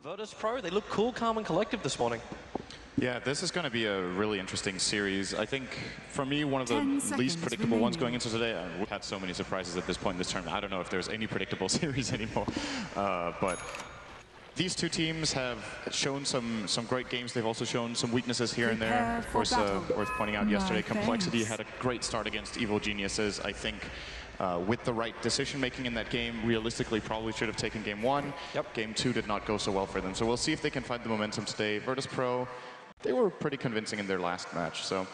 Virtus.Pro, they look cool, calm, and collective this morning. Yeah, this is going to be a really interesting series. I think, for me, one of the least predictable ones going into today. We've had so many surprises at this point in this tournament. I don't know if there's any predictable series anymore. But these two teams have shown some great games. They've also shown some weaknesses here and there. Of course, worth pointing out yesterday, compLexity had a great start against Evil Geniuses. I think with the right decision-making in that game, realistically probably should have taken game one. Yep. Game two did not go so well for them. So we'll see if they can find the momentum today. Virtus.Pro, they were pretty convincing in their last match. So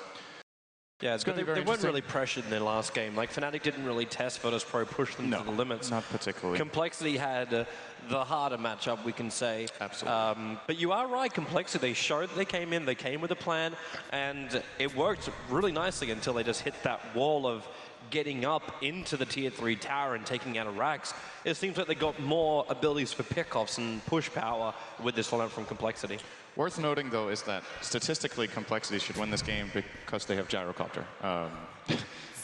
yeah, it's they weren't really pressured in their last game. Like, Fnatic didn't really test Virtus.Pro, push them to the limits. Not particularly. compLexity had the harder matchup, we can say. Absolutely. But you are right, compLexity, they showed that they came with a plan, and it worked really nicely until they just hit that wall of getting up into the tier 3 tower and taking out a Rax. It seems like they got more abilities for pickoffs and push power with this lineup from compLexity. Worth noting, though, is that statistically, compLexity should win this game because they have Gyrocopter.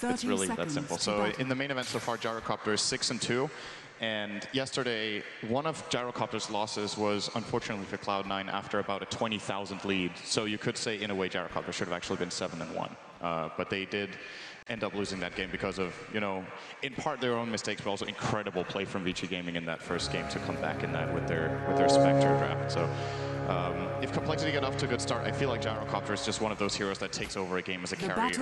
It's really that simple. So in the main event so far, Gyrocopter is 6-2. And yesterday, one of Gyrocopter's losses was, unfortunately for Cloud9, after about a 20,000 lead. So you could say, in a way, Gyrocopter should have actually been 7-1. But they did end up losing that game because of, you know, in part their own mistakes, but also incredible play from Vici Gaming in that first game to come back in that with their Spectre draft. So if compLexity get off to a good start, I feel like Gyrocopter is just one of those heroes that takes over a game as a carry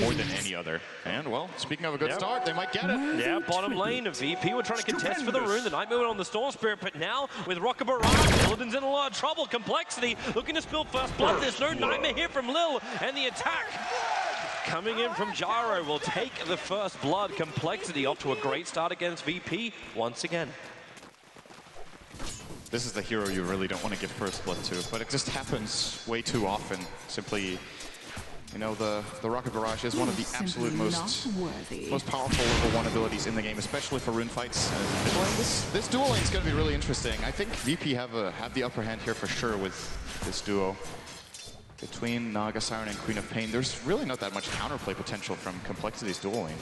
more than any other. And, well, speaking of a good start, they might get it. Yeah, bottom lane, VP were trying to contest for the rune. The Nightmare went on the Storm Spirit, but now with Rocket Barrage, Illidan's in a lot of trouble. compLexity looking to spill first blood. There's no Nightmare here from Lil, and the attack coming in from Gyro will take the first blood. compLexity off to a great start against VP once again. This is the hero you really don't want to give first blood to, but it just happens way too often. Simply, you know, the Rocket Barrage is one of the absolute most powerful level 1 abilities in the game, especially for rune fights. This duel lane is going to be really interesting. I think VP have the upper hand here for sure with this duo. Between Naga Siren and Queen of Pain, there's really not that much counterplay potential from compLexity's duel lane.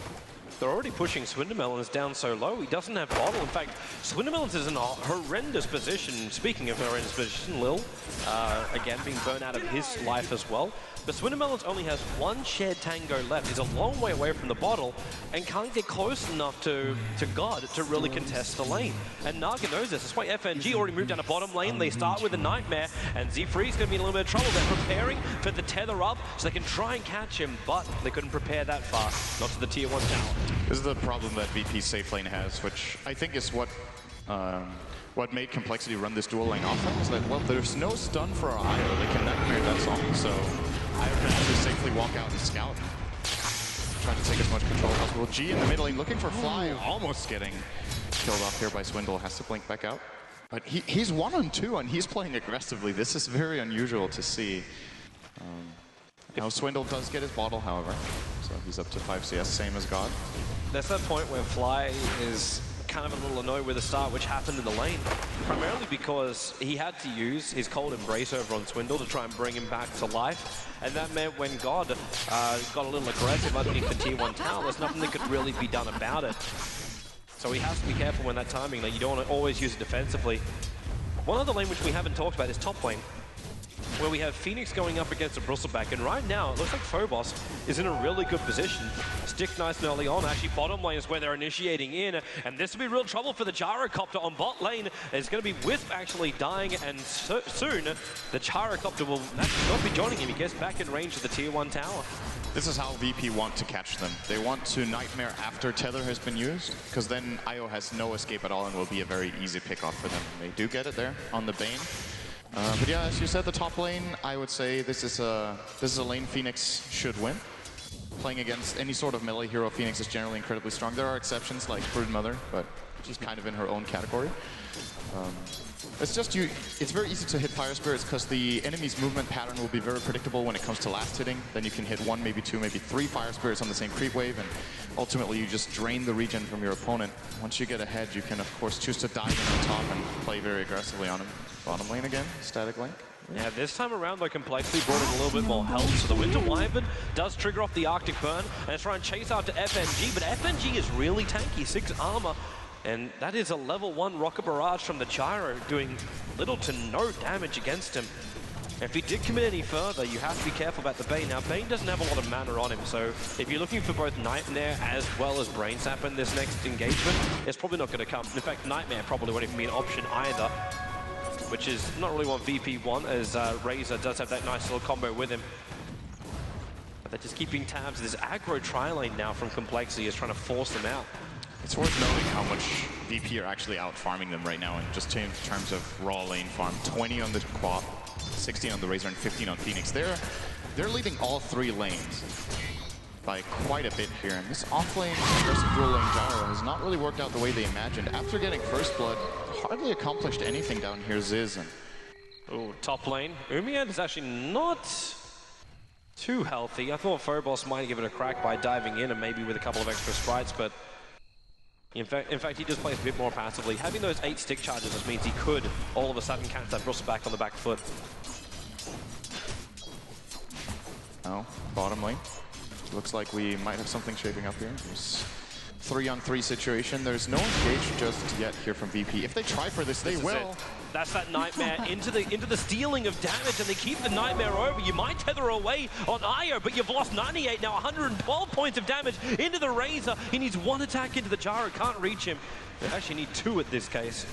They're already pushing Swindermelons down so low. He doesn't have bottle. In fact, Swindermelons is in a horrendous position. Speaking of horrendous position, Lil, again, being burnt out of his life as well. But Swindermelons only has one shared tango left. He's a long way away from the bottle and can't get close enough to God to really contest the lane. And Naga knows this. That's why FNG already moved down to bottom lane. They start with a Nightmare, and Z-Free's going to be in a little bit of trouble. They're preparing for the tether up so they can try and catch him, but they couldn't prepare that far. Not to the tier 1 tower. This is the problem that VP's safe lane has, which I think is what made compLexity run this dual lane offense. Is that, well, there's no stun for our IO. They can Nightmare that song, so IO can actually safely walk out and scout. Trying to take as much control as possible. G in the middle lane looking for Fly, almost getting killed off here by Swindle. Has to blink back out. But he's 1-on-2 and he's playing aggressively. This is very unusual to see. Now Swindle does get his bottle, however, so he's up to 5 CS, same as God. That's that point where Fly is kind of a little annoyed with the start, which happened in the lane, primarily because he had to use his Cold Embrace over on Swindle to try and bring him back to life, and that meant when God got a little aggressive underneath the tier 1 tower, there's nothing that could really be done about it. So he has to be careful when that timing, like, you don't want to always use it defensively. One other lane which we haven't talked about is top lane, where we have Phoenix going up against a Bristleback, and right now it looks like Phobos is in a really good position. Stick nice and early on. Actually, bottom lane is where they're initiating in, and this will be real trouble for the Gyrocopter on bot lane. It's going to be Wisp actually dying, and soon the Gyrocopter will actually not be joining him. He gets back in range of the tier 1 tower. This is how VP want to catch them. They want to Nightmare after Tether has been used, because then IO has no escape at all and will be a very easy pickoff for them. They do get it there on the Bane. But yeah, as you said, the top lane, I would say this is a lane Phoenix should win. Playing against any sort of melee hero, Phoenix is generally incredibly strong. There are exceptions like Broodmother, but she's kind of in her own category. It's just it's very easy to hit Fire Spirits because the enemy's movement pattern will be very predictable when it comes to last hitting. Then you can hit 1, maybe 2, maybe 3 Fire Spirits on the same creep wave, and ultimately you just drain the regen from your opponent. Once you get ahead, you can of course choose to dive in on top and play very aggressively on him. Bottom lane again, static link. Yeah, this time around, though, compLexity brought in a little bit more help. So the Winter Wyvern does trigger off the Arctic Burn and try and chase after FNG, but FNG is really tanky. 6 armor. And that is a level 1 Rocket Barrage from the Gyro, doing little to no damage against him. If he did commit any further, you have to be careful about the Bane. Now, Bane doesn't have a lot of mana on him, so if you're looking for both Nightmare as well as Brain Sap in this next engagement, it's probably not going to come. In fact, Nightmare probably won't even be an option either, which is not really what VP want, as Razor does have that nice little combo with him. But they're just keeping tabs. This aggro tri-lane now from compLexity is trying to force them out. It's worth noting how much VP are actually out farming them right now, and just in terms of raw lane farm. 20 on the Quap, 16 on the Razor, and 15 on Phoenix. They're leading all 3 lanes by quite a bit here. And this offlane aggressive dual lane Gyro has not really worked out the way they imagined. After getting first blood, hardly accomplished anything down here, Ziz. Oh, top lane. Umian is actually not too healthy. I thought Phobos might give it a crack by diving in and maybe with a couple of extra sprites, but in fact, he just plays a bit more passively. Having those 8 stick charges just means he could all of a sudden catch that Bristol back on the back foot. Oh, bottom lane. Looks like we might have something shaping up here. There's 3-on-3 situation. There's no engage just yet here from VP. If they try for this, they will. That's that Nightmare into the stealing of damage, and they keep the Nightmare over. You might tether away on Io, but you've lost 98 now, 112 points of damage into the Razor. He needs 1 attack into the Gyro, can't reach him. They actually need 2 at this case.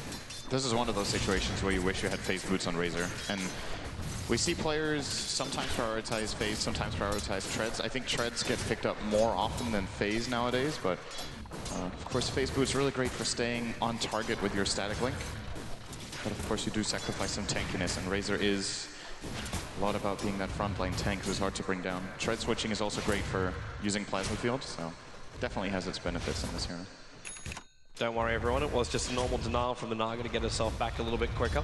This is one of those situations where you wish you had phase boots on Razor. And we see players sometimes prioritize phase, sometimes prioritize treads. I think treads get picked up more often than phase nowadays, but of course phase boots are really great for staying on target with your static link. But of course you do sacrifice some tankiness, and Razor is a lot about being that front lane tank who's hard to bring down. Tread switching is also great for using Plasma Field, so definitely has its benefits in this hero. Don't worry everyone, it was just a normal denial from the Naga to get herself back a little bit quicker.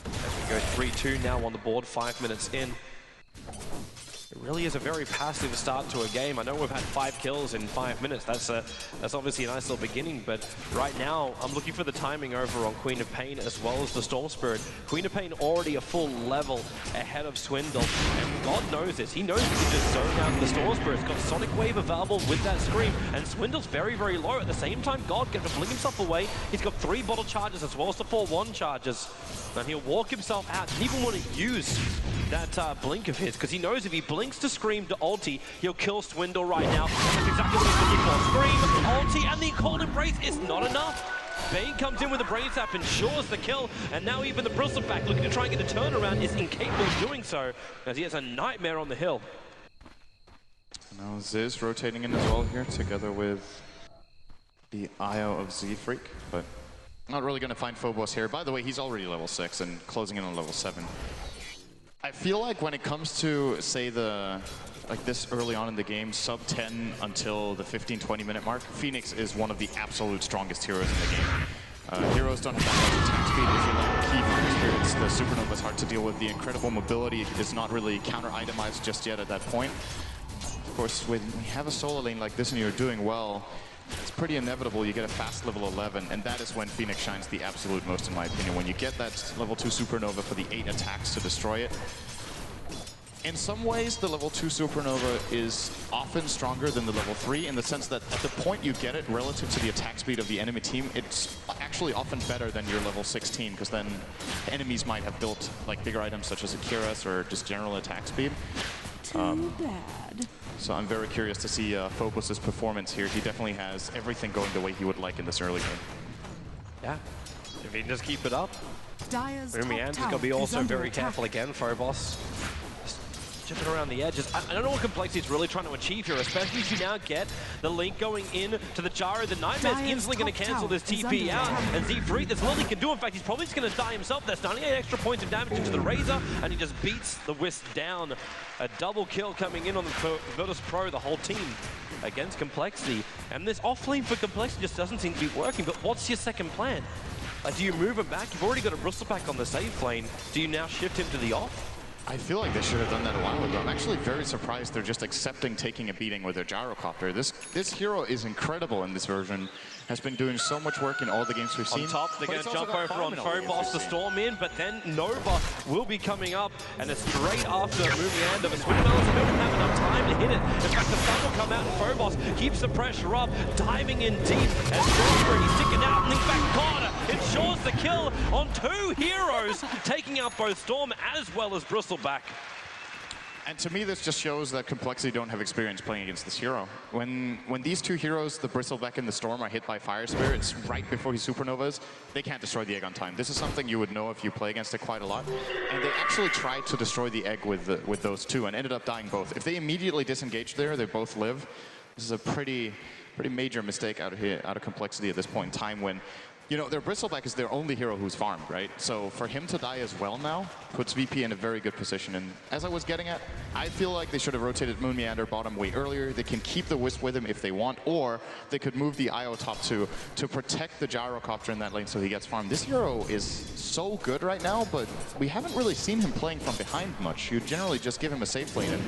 As we go 3-2 now on the board, 5 minutes in. It really is a very passive start to a game. I know we've had 5 kills in 5 minutes. That's obviously a nice little beginning, but right now I'm looking for the timing over on Queen of Pain as well as the Storm Spirit. Queen of Pain already a full level ahead of Swindle, and God knows this. He knows he can just zone out the Storm Spirit. He's got Sonic Wave available with that Scream, and Swindle's very, very low. At the same time, God gets to fling himself away. He's got 3 bottle charges as well as the 4 1 charges. And he'll walk himself out. Doesn't even want to use that blink of his, because he knows if he blinks to Scream to ulti, he'll kill Swindle right now. That's exactly what he's looking for. Scream, ulti, and the cold embrace is not enough. Bane comes in with the Brain Sap, ensures the kill, and now even the Bristol back looking to try and get the turnaround is incapable of doing so, as he has a Nightmare on the hill. Now Ziz rotating in as well here, together with the Io of Z-Freak, but not really going to find Phobos here. By the way, he's already level 6 and closing in on level 7. I feel like when it comes to, say, this early on in the game, sub 10 until the 15-20 minute mark, Phoenix is one of the absolute strongest heroes in the game. Heroes don't have that much attack speed. If you like key from spirits, the Supernova is hard to deal with. The incredible mobility is not really counter-itemized just yet at that point. Of course, when you have a solo lane like this and you're doing well, it's pretty inevitable you get a fast level 11, and that is when Phoenix shines the absolute most, in my opinion. When you get that level 2 Supernova for the 8 attacks to destroy it. In some ways, the level 2 Supernova is often stronger than the level 3, in the sense that at the point you get it relative to the attack speed of the enemy team, it's actually often better than your level 16, because then enemies might have built like bigger items such as Akira's or just general attack speed. Too bad. So I'm very curious to see Phobos' performance here. He definitely has everything going the way he would like in this early game. Yeah, if he can just keep it up. Umian's just got to be also very careful again, Phobos. Jumping around the edges. I don't know what compLexity is really trying to achieve here, especially if you now get the link going in to the Gyro. The Nightmare's instantly going to cancel this TP out, and Z-Freak, there's little he can do. In fact, he's probably just going to die himself. That's 98 extra points of damage into the Razor, and he just beats the Wisp down. A double kill coming in on the Virtus.Pro, the whole team against compLexity. And this offlane for compLexity just doesn't seem to be working, but what's your second plan? Like, do you move him back? You've already got a Bristol back on the safe lane. Do you now shift him to the off? I feel like they should have done that a while ago. I'm actually very surprised they're just accepting taking a beating with their gyrocopter. This hero is incredible in this version, has been doing so much work in all the games we've seen. On top, they're going to jump over on Phobos to storm in, but then Nova will be coming up, and it's straight after Mumianda. The Swindle Melons don't have enough time to hit it. In fact, the stun will come out, and Phobos keeps the pressure up, diving in deep, and Strawberry sticking out, and in fact, Carter ensures the kill on 2 heroes, taking out both Storm as well as Bristleback. And to me, this just shows that compLexity don't have experience playing against this hero. When these 2 heroes, the Bristleback and the Storm, are hit by Fire Spirits right before he supernovas, they can't destroy the egg on time. This is something you would know if you play against it quite a lot. And they actually tried to destroy the egg with those 2 and ended up dying both. If they immediately disengage there, they both live. This is a pretty major mistake out of compLexity at this point in time when, you know, their Bristleback is their only hero who's farmed, right? So for him to die as well now puts VP in a very good position. And as I was getting at, I feel like they should have rotated Moon Meander bottom way earlier. They can keep the Wisp with him if they want, or they could move the IO top 2 to protect the Gyrocopter in that lane so he gets farmed. This hero is so good right now, but we haven't really seen him playing from behind much. You generally just give him a safe lane, and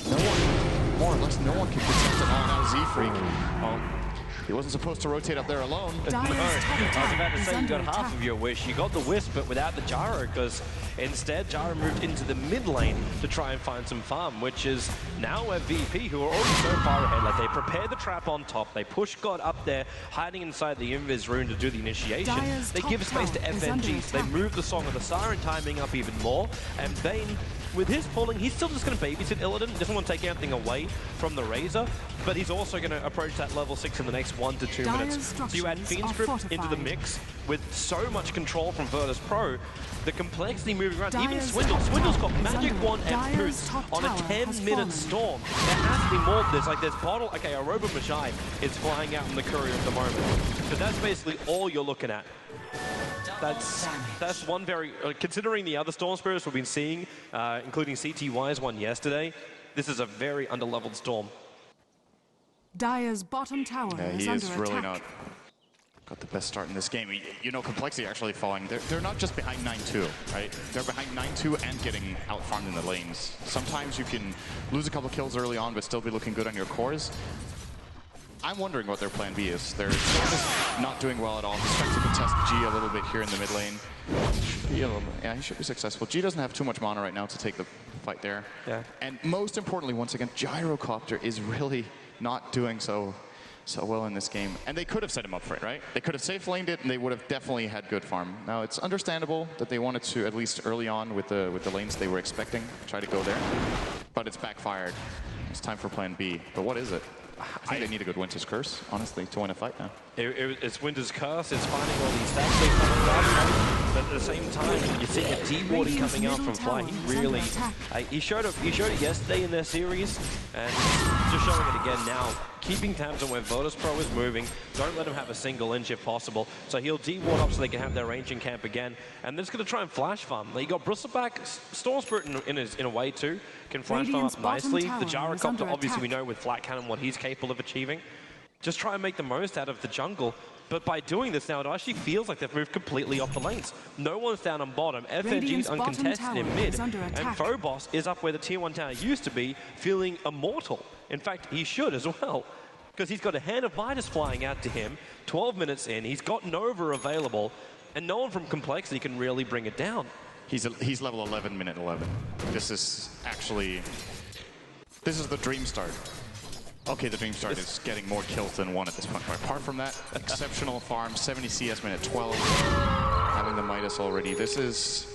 no one, more or less, no one can protect him. Oh, now Z-Freak. He wasn't supposed to rotate up there alone. No, I was about to say you got half of your wish. You got the Wisp, but without the Gyro, because instead Gyro moved into the mid lane to try and find some farm, which is now where VP, who are already so far ahead, like they prepare the trap on top, they push God up there, hiding inside the Invis rune to do the initiation. They give space to FNG, so they move the Song of the Siren timing up even more, and Bane, with his pulling, he's still just going to babysit Illidan. Doesn't want to take anything away from the Razor, but he's also going to approach that level 6 in the next 1 to 2 minutes. So you add Fiend's Grip into the mix with so much control from Virtus.Pro, the compLexity moving around. Even Swindle. Swindle's got Magic Wand and Boots on a 10-minute storm. There has to be more of this. Like there's Bottle. Okay, a Robo Magi is flying out in the Courier at the moment, but that's basically all you're looking at. That's one very, considering the other Storm Spirits we've been seeing, including CTY's one yesterday, this is a very underleveled Storm. Dire's bottom tower is under attack. Really not got the best start in this game. You know, compLexity actually falling. They're not just behind 9-2, right? They're behind 9-2 and getting out-farmed in the lanes. Sometimes you can lose a couple kills early on, but still be looking good on your cores. I'm wondering what their plan B is. They're not doing well at all. He's trying to contest G a little bit here in the mid lane. Yeah, he should be successful. G doesn't have too much mana right now to take the fight there. Yeah. And most importantly, once again, Gyrocopter is really not doing so well in this game. And they could have set him up for it, right? They could have safe laned it, and they would have definitely had good farm. Now, it's understandable that they wanted to, at least early on with the lanes they were expecting, try to go there. But it's backfired. It's time for plan B. But what is it? I think they need a good Winter's Curse, honestly, to win a fight now. It's Winter's Curse, it's finding all these stacks they coming back, but at the same time, you're seeing a D-Wardy coming out from Fly. He really, he showed it yesterday in their series, and just showing it again now. Keeping tabs on where Virtus.Pro is moving, don't let him have a single inch if possible. So he'll D-Ward up so they can have their range in camp again, and they're just going to try and flash farm. You got Bristleback, Storm Spirit in a way too, can flash farm up nicely. The Gyrocopter, obviously we know with Flat Cannon what he's capable of achieving. Just try and make the most out of the jungle. But by doing this now, it actually feels like they've moved completely off the lanes. No one's down on bottom. FNG's uncontested in mid. And Phobos is up where the tier 1 tower used to be, feeling immortal. In fact, he should as well. Because he's got a Hand of Midas flying out to him, 12 minutes in. He's got Nova available. And no one from compLexity can really bring it down. He's level 11, minute 11. This is actually... This is the dream start. Okay, the dream start is getting more kills than one at this point. But apart from that, exceptional farm, 70 CS minute 12, having the Midas already. This is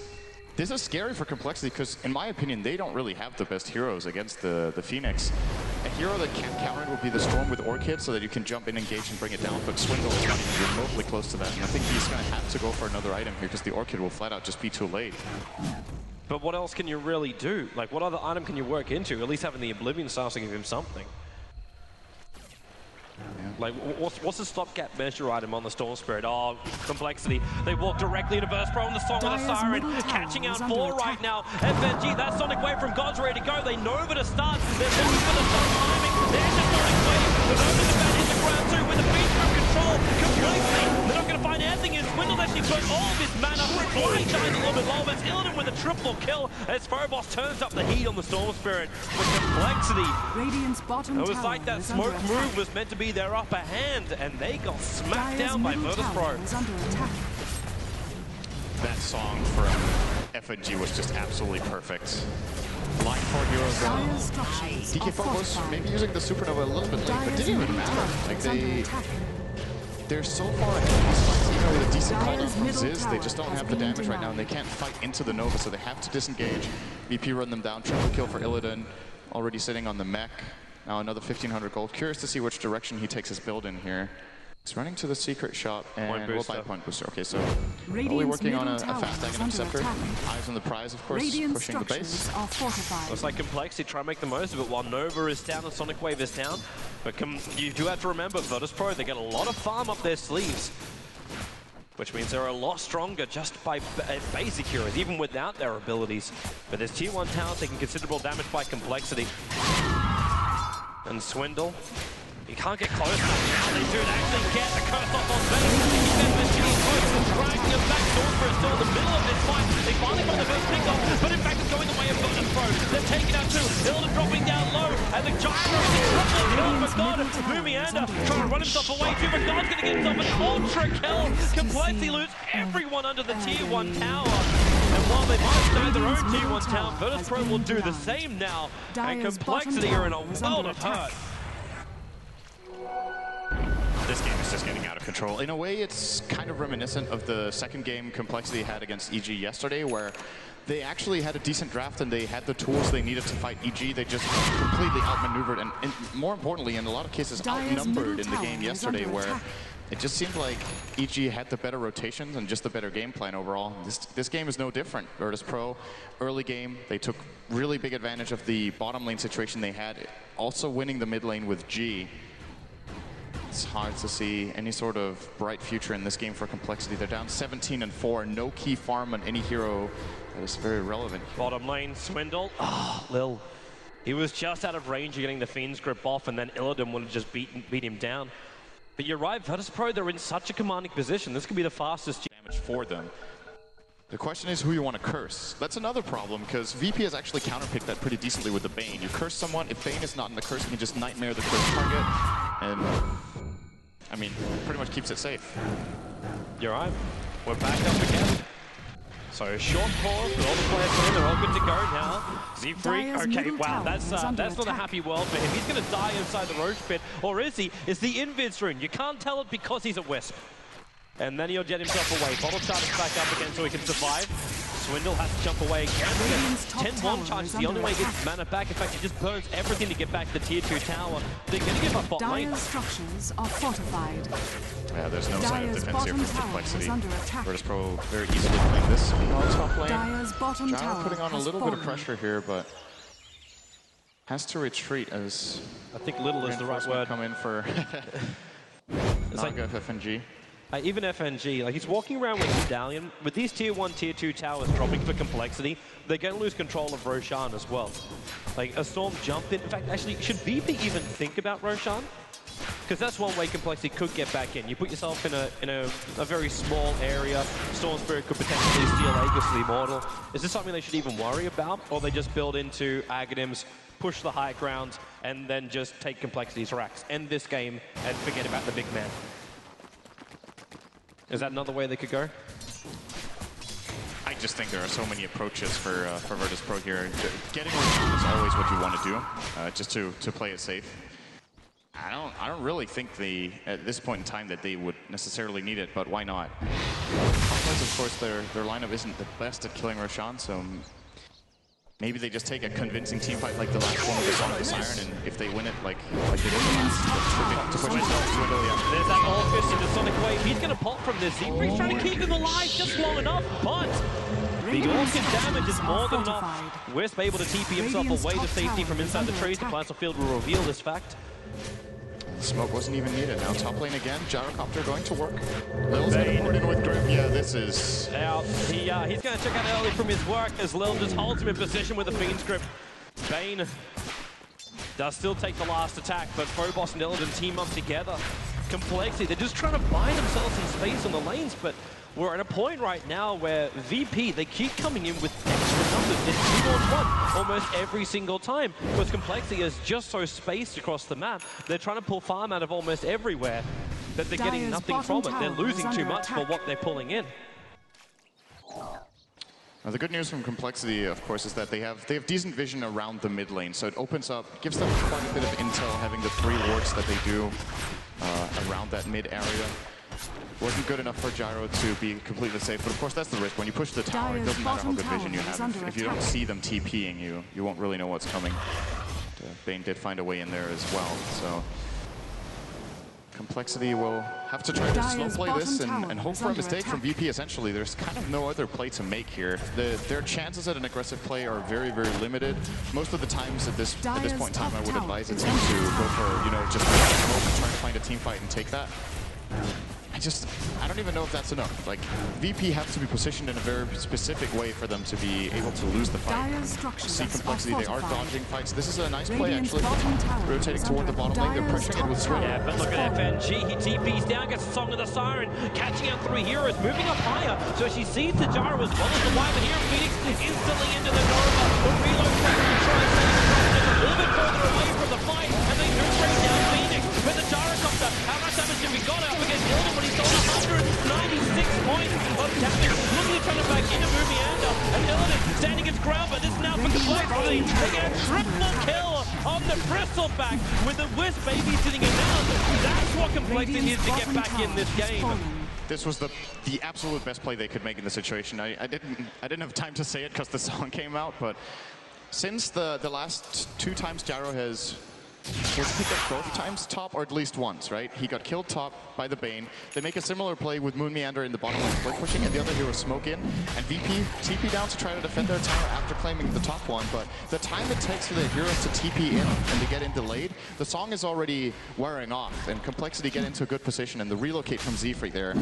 scary for compLexity because, in my opinion, they don't really have the best heroes against the Phoenix. A hero that can counter it would be the Storm with Orchid so that you can jump in, engage, and bring it down. But Swindle is not even remotely close to that. And I think he's going to have to go for another item here because the Orchid will flat out just be too late. But what else can you really do? Like, what other item can you work into? At least having the Oblivion Stars to give him something. Yeah. Like, what's the stopgap measure item on the Storm Spirit? Oh, compLexity. They walk directly into Virtus.Pro and the Song of the Siren, catching out 4 right now. FNG, that Sonic Wave from God's ready to go. They know where to start. They're looking for the start timing. They're just not waiting. The Nova's about hit the round 2 with the Fiend from control. compLexity, they're not going to find anything in. Swindle's actually put all of his mana. Flying dies a little bit low, but it's Illidan with a triple kill as Phobos turns up the heat on the Storm Spirit with compLexity. Radiant's bottom It was like that smoke move was meant to be their upper hand, and they got smacked down by Virtus.Pro. That song from FNG was just absolutely perfect. Line 4 heroes on. DK Phobos maybe using the Supernova a little bit late, but didn't even matter. Like they're so far ahead of these fights, even with a decent cooldown from Ziz, they just don't have the damage right now, and they can't fight into the Nova, so they have to disengage. VP run them down, triple kill for Illidan, already sitting on the mech. Now another 1,500 gold. Curious to see which direction he takes his build in here. He's running to the secret shop and we'll buy point booster. Okay, so probably working on a fast Aghanim Scepter. Eyes on the prize, of course, pushing the base. Looks like compLexity try to make the most of it while Nova is down and Sonic Wave is down. But you do have to remember, Virtus.Pro, they get a lot of farm up their sleeves, which means they're a lot stronger just by basic heroes, even without their abilities. But there's tier 1 towers taking considerable damage by compLexity. And Swindle, you can't get close enough now. They do actually get the curse off on base. Defense getting close and dragging him back. Stormfront still in the middle of this fight. They finally got the first pick off, but in fact it's going the way of Virtus.Pro. They're taking out 2. Illidan dropping down low, and the Giant is triple kill for God. Mumianda trying to run himself away too, but God's going to get himself an ultra kill. compLexity lose everyone under the tier 1 tower. And while they might snag their own tier 1 tower, Virtus.Pro will do the same now. And compLexity are in a world of hurt. This game is just getting out of control. In a way, it's kind of reminiscent of the second game compLexity had against EG yesterday, where they actually had a decent draft and they had the tools they needed to fight EG. They just completely outmaneuvered and more importantly, in a lot of cases, outnumbered in the game yesterday, where it just seemed like EG had the better rotations and just the better game plan overall. This game is no different. Virtus.Pro, early game, they took really big advantage of the bottom lane situation they had, also winning the mid lane with G. It's hard to see any sort of bright future in this game for compLexity. They're down 17-4, no key farm on any hero that is very relevant here. Bottom lane, Swindle. Lil. He was just out of range of getting the Fiend's grip off, and then Illidan would have just beat him down. But you're right, Virtus.Pro, they're in such a commanding position. This could be the fastest damage for them. The question is who you want to curse. That's another problem, because VP has actually counterpicked that pretty decently with the Bane. You curse someone, if Bane is not in the curse, you can just nightmare the curse target, and I mean, pretty much keeps it safe. You're right. We're back up again. So short pause, but all the players in, they're all good to go now. Z-Freak, okay, wow, that's not a happy world for him. He's going to die inside the Roach Pit, or is he? It's the Invis rune. You can't tell it because he's a Wisp. And then he'll jet himself away. Bottle starts back up again so he can survive. Swindle has to jump away again. 10-1 charge is the only way he gets mana back. In fact, he just burns everything to get back to the tier 2 tower. They're going to give up bot lane. Dire's structures are fortified. Yeah, there's no sign of defense here from compLexity. Virtus.Pro very easily playing this on top lane. Dire's bottom tower putting on a little bit of pressure here, but has to retreat as I think little is the right word. Come in for it's like FNG. Even FNG, like he's walking around with Medallion. With these tier 1, tier 2 towers dropping for compLexity, they're going to lose control of Roshan as well. Like a Storm jump in. In fact, actually, should VP even think about Roshan? Because that's one way compLexity could get back in. You put yourself in a very small area. Storm Spirit could potentially steal Aegis Immortal. Is this something they should even worry about? Or they just build into Aghanims, push the high ground, and then just take compLexity's racks, end this game, and forget about the big man? Is that another way they could go? I just think there are so many approaches for Virtus.Pro here. Getting Roshan is always what you want to do, just to play it safe. I don't really think at this point in time that they would necessarily need it, but why not? Because of course their lineup isn't the best at killing Roshan, so maybe they just take a convincing team fight like the last one with the Sonic the Siren, and if they win it like they did in the last, to push Swindle, yeah. There's that all fist into Sonic Wave. He's going to pop from this. Z-Freak's trying to keep him alive just long enough, but the Orchid damage is more than enough. Wisp able to TP himself away to safety from inside the trees. The Plasma Field will reveal this fact. Smoke wasn't even needed. Now top lane again. Gyrocopter going to work. Lil's going to put in with Grim. Yeah, this is... Now, he's going to check out early from his work as Lil just holds him in position with a Fiend's grip. Bane Does still take the last attack, but Phobos and Illidan team up together. compLexity, they're just trying to buy themselves some space on the lanes, but we're at a point right now where VP, they keep coming in with extra numbers. It's 2-on-1 almost every single time, because compLexity is just so spaced across the map. They're trying to pull farm out of almost everywhere, that they're getting nothing from it. They're losing too much for what they're pulling in. Now, the good news from compLexity, of course, is that they have decent vision around the mid lane, so it opens up, gives them quite a bit of intel, having the 3 wards that they do around that mid area. Wasn't good enough for Gyro to be completely safe, but of course that's the risk. When you push the tower, it doesn't matter how good vision you have. If you don't see them TPing you, you won't really know what's coming. Bane did find a way in there as well, so compLexity will have to try to slow play this and hope for a mistake from VP, essentially. There's kind of no other play to make here. Their chances at an aggressive play are very, very limited. Most of the times at this point in time, I would advise a team to go for, you know, just trying to find a team fight and take that. I don't even know if that's enough. Like, VP have to be positioned in a very specific way for them to be able to lose the fight. See compLexity, they are dodging fights. This is a nice play, actually. Rotating toward the bottom lane, they're pressuring it with Swing. Yeah, but look at FNG, he TP's down, gets the Song of the Siren, catching out 3 heroes, moving up higher. So she sees the Gyro as well as the Wyvern here. Phoenix instantly into the Nova. The reload track to try and save the a little bit further away from the fight, and they do bring down Phoenix. But the Gyrocopter, how much damage have we got up against Illidan when he's on 196 points of damage? Literally trying to back into Mumianda, and Illidan standing his ground, but this is now for compLexity. They get a triple kill on the Bristleback with the Wisp babysitting it down. That's what compLexity needs to get back in this game. This was the absolute best play they could make in the situation. I didn't have time to say it because the song came out, but since the last 2 times Gyro has picked up both times top, or at least once, right? He got killed top by the Bane. They make a similar play with Mumianda in the bottom lane, split pushing, and the other hero smoke in, and VP TP down to try to defend their tower after claiming the top one, but the time it takes for the heroes to TP in and to get in delayed, the song is already wearing off, and compLexity get into a good position, and the relocate from Zfree there,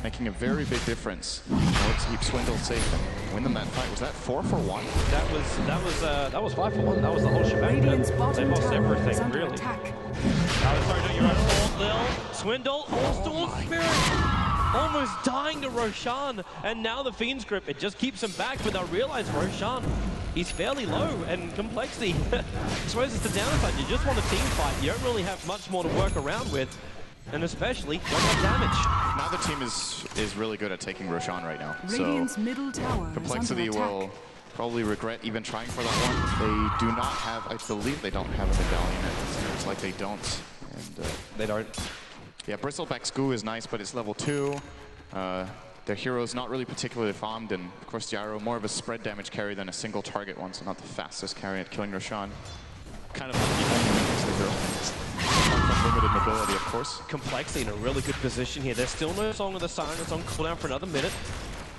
making a very big difference. Let's keep Swindle safe and win them that fight. Was that 4 for 1? That was 5 for 1. That was the whole shebang. They lost everything, really. Attack. Sorry, don't you run Lil. Swindle, Storm Spirit, almost dying to Roshan, and now the Fiend's Grip, it just keeps him back, but I realize Roshan, he's fairly low, and compLexity, I suppose it's the downside. You just want a team fight. You don't really have much more to work around with, and especially don't have damage. Now the team is really good at taking Roshan right now. Radiant's so middle tower compLexity will probably regret even trying for that one. They do not have, I believe they don't have a medallion. It seems like they don't. And they don't. Yeah, Bristleback's goo is nice, but it's level 2. Their hero's not really particularly farmed, and of course Gyro more of a spread damage carry than a single target one, so not the fastest carry at killing Roshan. Kind of limited mobility, of course. compLexity in a really good position here. There's still no Song of the Siren. It's on cooldown for another minute.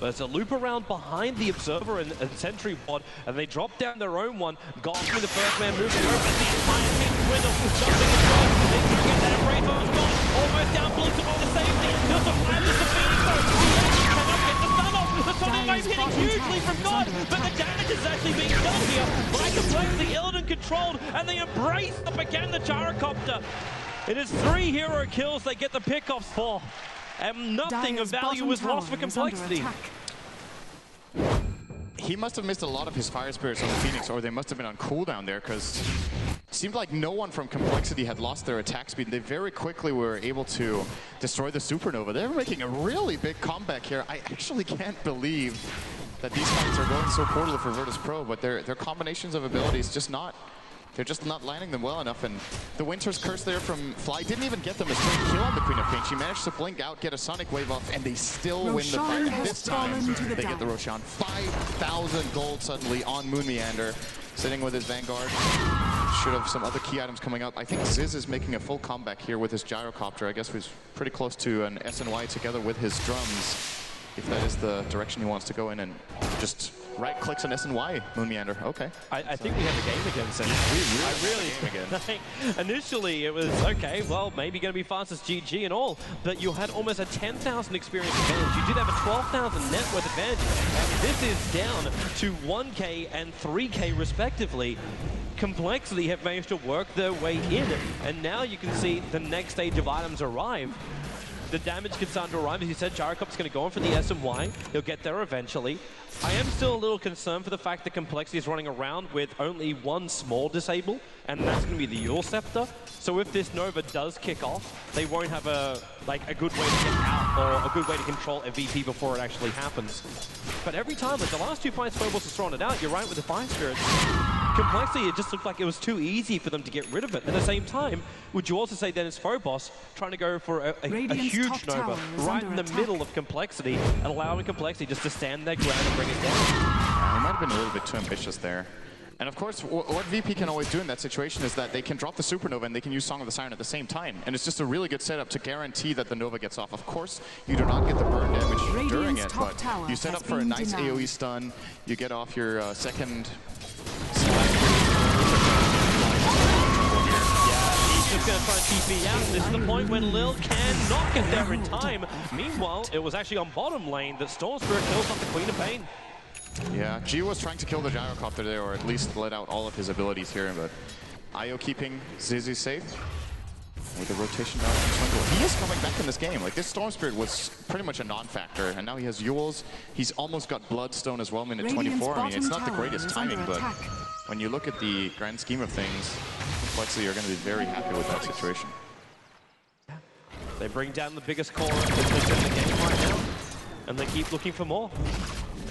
But it's a loop around behind the Observer and Sentry Ward, and they drop down their own one. Goffman, the first man, moving over, but the entire team Swindle jumping as well. They can get that Embrace on as well. Almost down, Blitz on the safety. Just a flash, just a Phoenix though. He cannot get the stun off. The Sonic Wave's hitting hugely from God, but the damage is actually being done here by compLexity. Illidan controlled, and they embrace up again the Gyrocopter. It is 3 hero kills they get the pickoffs for. And nothing of value was lost for compLexity. He must have missed a lot of his fire spirits on the Phoenix, or they must have been on cooldown there, because it seemed like no one from compLexity had lost their attack speed. They very quickly were able to destroy the Supernova. They're making a really big comeback here. I actually can't believe that these fights are going so poorly for Virtus.Pro, but their combinations of abilities they're just not landing them well enough, and the Winter's Curse there from Fly didn't even get them a straight kill on the Queen of Pain. She managed to blink out, get a Sonic Wave off, and they still win the fight. And this time, they get the Roshan. 5,000 gold suddenly on Mumianda, sitting with his Vanguard. Should have some other key items coming up. I think Ziz is making a full comeback here with his Gyrocopter. I guess he's pretty close to an SNY together with his drums, if that is the direction he wants to go in, and just right-clicks an SNY, Mumianda. Okay. I think we have a game again, Sen. I really think initially it was, okay, well, maybe going to be fastest GG and all, but you had almost a 10,000 experience advantage. You did have a 12,000 net worth advantage, and this is down to 1K and 3K respectively. compLexity have managed to work their way in, and now you can see the next stage of items arrive. The damage can start to arrive. As you said, Gyrocop's going to go in for the SMY. He'll get there eventually. I am still a little concerned for the fact that compLexity is running around with only one small disable, and that's going to be the Yule Scepter. So if this Nova does kick off, they won't have a good way to get out or a good way to control a VP before it actually happens. But every time, like the last two fights Phobos has thrown it out, you're right with the Fire Spirits. compLexity, it just looked like it was too easy for them to get rid of it. At the same time, would you also say then it's Phobos trying to go for a huge Nova right in the middle of compLexity and allowing compLexity just to stand their ground and bring it down? He might have been a little bit too ambitious there. And of course, what VP can always do in that situation is that they can drop the Supernova and they can use Song of the Siren at the same time. And it's just a really good setup to guarantee that the Nova gets off. Of course, you do not get the burn damage during it, but you set up for a nice AoE stun, you get off your second just going to try and TP out. This is the point when Lil cannot get there in time. Meanwhile, it was actually on bottom lane that Storm Spirit kills off the Queen of Pain. Yeah, G was trying to kill the Gyrocopter there, or at least let out all of his abilities here, but IO keeping Zizi safe with the rotation down from Swindle. He is coming back in this game. Like, this Storm Spirit was pretty much a non-factor, and now he has Yules. He's almost got Bloodstone as well, minute 24. I mean, it's not the greatest timing, but when you look at the grand scheme of things, compLexity are going to be very happy with that situation. They bring down the biggest core in the game right now, and they keep looking for more.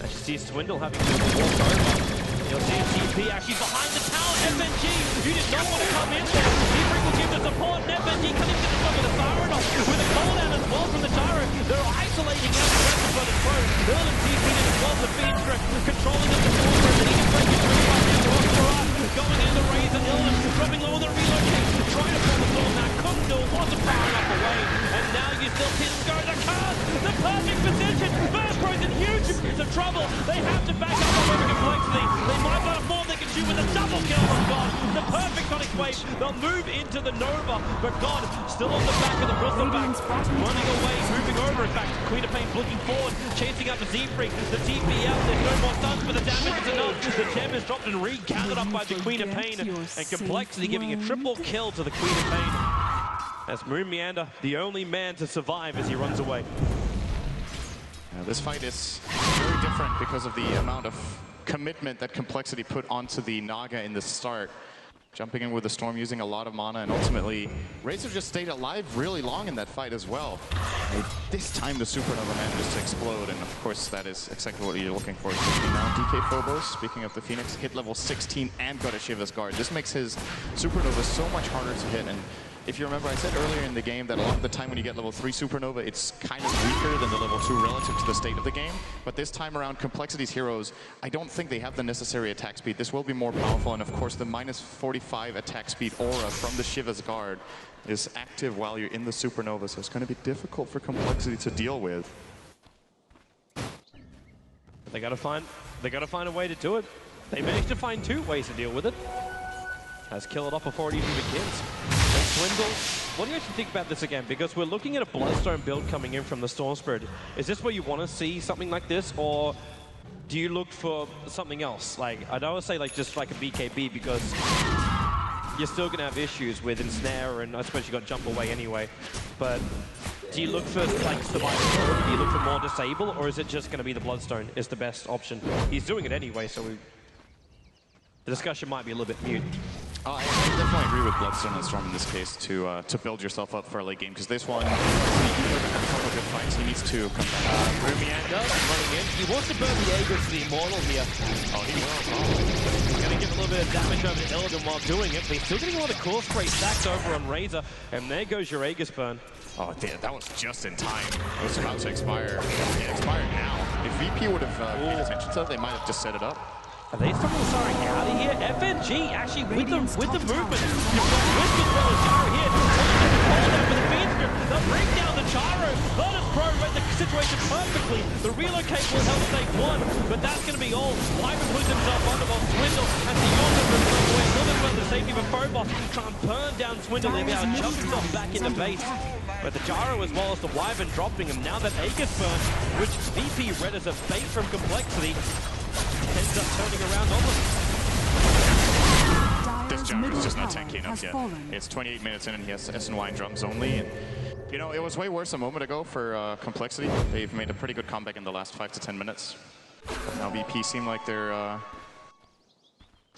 As you see Swindle having to walk over. You'll see TP actually behind the tower. FNG, you did not want to come in there. T-Brick will give the support, and FNG connects to the top of the Siren with a call down as well from the Gyro. They're isolating out the rest of the Pro. Earl and TP in as well, the Phoenix controlling of the Sorcerer, and he can break it through right now. Going in the Razor, Illidan dropping low on the relocate, trying to pull the ball now. Kundal wasn't far enough away, and now you still see them go the card. The perfect position. First Pro's in huge amounts of trouble. They have to back up over compLexity. They might not afford they can shoot with a double kill on God. The perfect Sonic Wave. They'll move into the Nova, but God still on the back of the Bristleback. Running away, moving over. In fact, Queen of Pain looking forward, chasing up the Z-Freak. The TP out. There's no more stuns, but the damage is enough. The gem is dropped and re-gathered up by the Queen of Pain, and compLexity giving a triple kill to the Queen of Pain. As Moon Meander, the only man to survive as he runs away. Now, this fight is very different because of the amount of commitment that compLexity put onto the Naga in the start. Jumping in with the Storm, using a lot of mana, and ultimately, Razor just stayed alive really long in that fight as well. And this time the Supernova manages to explode, and of course that is exactly what you're looking for. Now DK Phobos, speaking of the Phoenix, hit level 16 and got a Shiva's Guard. This makes his Supernova so much harder to hit, and if you remember, I said earlier in the game that a lot of the time when you get level 3 Supernova, it's kind of weaker than the level 2 relative to the state of the game. But this time around, compLexity's heroes, I don't think they have the necessary attack speed. This will be more powerful, and of course the minus 45 attack speed aura from the Shiva's Guard is active while you're in the Supernova, so it's going to be difficult for compLexity to deal with. They gotta find a way to do it. They managed to find two ways to deal with it. Has kill it off before it even begins. Swindle, what do you actually think about this again? Because we're looking at a Bloodstone build coming in from the Storm Spirit. Is this where you want to see something like this, or do you look for something else? Like, I don't want to say like just like a BKB, because you're still going to have issues with Ensnare, and I suppose you got Jump Away anyway. But do you look for like survival? Do you look for more Disable, or is it just going to be the Bloodstone is the best option? He's doing it anyway, so the discussion might be a little bit mute. I definitely agree with Bloodstone and Storm in this case to build yourself up for a late game, because this one, even though a couple of good fights, he needs to come back. Rumianda running in. He wants to burn the Aegis to the Immortal here. Oh, he will. He's going to give a little bit of damage over to Illidan while doing it, but he's still getting a lot of core spray stacks over on Razor, and there goes your Aegis burn. Oh, damn, that was just in time. It was about to expire. It expired now. If VP would have paid attention to that, they might have just set it up. Are they starting to start out of here? FNG actually with the movement. You've got Risk as well as Gyro here. Hold out for the Phoenix. They'll bring down the Gyro. Virtus.Pro read the situation perfectly. The relocate will help take one, but that's going to be all. Wyvern puts himself under while Swindle has the Yonder from away. A little bit about the safety for Phobos. Try and burn down Swindle. They now jump himself back into base. But the Gyro as well as the Wyvern dropping him. Now that Aegis burn, which VP read as a bait from compLexity, ends up turning around on them. Jarvan's just not tanky enough yet. It's 28 minutes in and he has SNY and drums only. And, you know, it was way worse a moment ago for compLexity. They've made a pretty good comeback in the last 5 to 10 minutes. But now VP seem like they're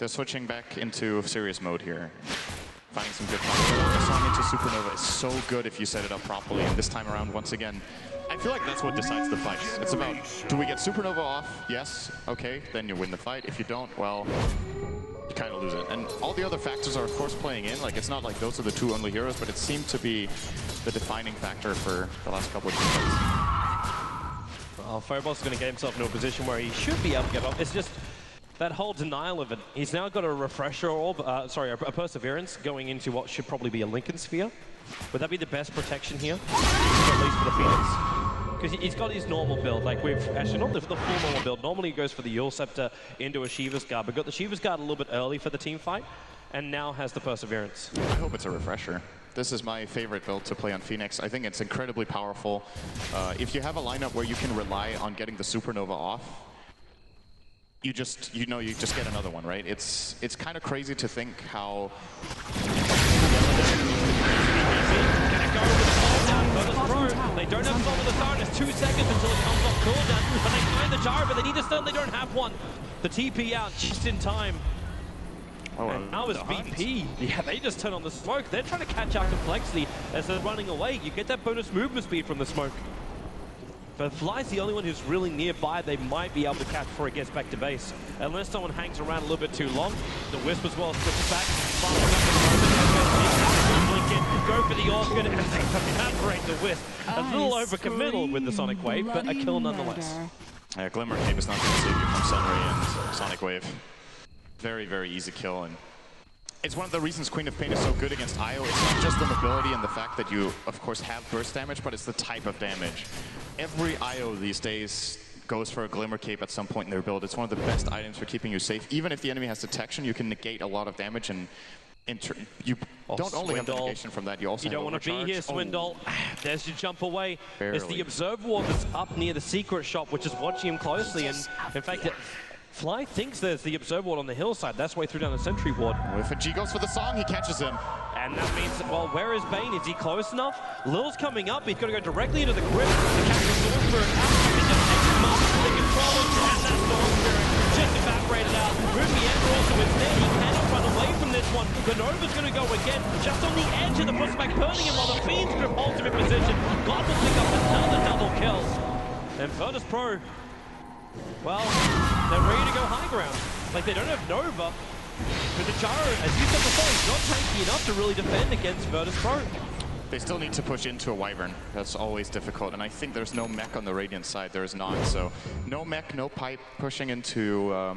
switching back into serious mode here. Finding some good combos. The song into Supernova is so good if you set it up properly. And this time around, once again, I feel like that's what decides the fight. It's about, do we get Supernova off? Yes. Okay, then you win the fight. If you don't, well, you kind of lose it. And all the other factors are, of course, playing in. Like, it's not like those are the two only heroes, but it seemed to be the defining factor for the last couple of games. Well, Phobos is going to get himself into a position where he should be able to get off. It's just that whole denial of it. He's now got a refresher orb, a perseverance going into what should probably be a Lincoln Sphere. Would that be the best protection here? At least for the Phoenix. Because he's got his normal build. Like we've actually not the full normal build. Normally he goes for the Yule Scepter into a Shiva's Guard, but got the Shiva's Guard a little bit early for the team fight, and now has the perseverance. I hope it's a refresher. This is my favorite build to play on Phoenix. I think it's incredibly powerful. If you have a lineup where you can rely on getting the Supernova off, you just get another one, right? It's kind of crazy to think how They don't have Song of the Start. It's 2 seconds until it comes off cooldown. But they find the Jar, but they need a stun. They don't have one. The TP out just in time. Oh, and now it's VP. Yeah, they just turn on the smoke. They're trying to catch out compLexity as they're running away. You get that bonus movement speed from the smoke. But Fly's the only one who's really nearby. They might be able to catch before it gets back to base. Unless someone hangs around a little bit too long. The Wisp as well switches back. Following up the moment. Go for the Orchid and they evaporate the Wisp. A little overcommittal with the Sonic Wave, but a kill nonetheless. Yeah, Glimmer Cape is not going to save you from Sunray and Sonic Wave. Very, very easy kill. And it's one of the reasons Queen of Pain is so good against IO. It's not just the mobility and the fact that you, of course, have burst damage, but it's the type of damage. Every IO these days goes for a Glimmer Cape at some point in their build. It's one of the best items for keeping you safe. Even if the enemy has detection, you can negate a lot of damage, and you don't only have the negation from that, you also don't want to be here, Swindle. There's your jump away. Barely. It's the Observe Ward that's up near the secret shop, which is watching him closely, and in fact, Fly thinks there's the Observe Ward on the hillside. That's way through down the Sentry Ward. If a G goes for the song, he catches him. And that means, well, where is Bane? Is he close enough? Lil's coming up. He's got to go directly into the grip. The captain goes for an out. The controller, and that Storm Spirit just evaporated out. Ruby Ember also is there. He cannot run away from this one. The Nova's going to go again, just on the edge of the pushback, burning him while the Fiend's grip holds him in position. God will pick up another double kill. And Virtus.Pro, well, they're ready to go high ground. Like, they don't have Nova. But the Jaro, as you said before, he's not tanky enough to really defend against Virtus.Pro. They still need to push into a Wyvern. That's always difficult. And I think there's no mech on the Radiant side. There is not. So no mech, no pipe. Pushing into a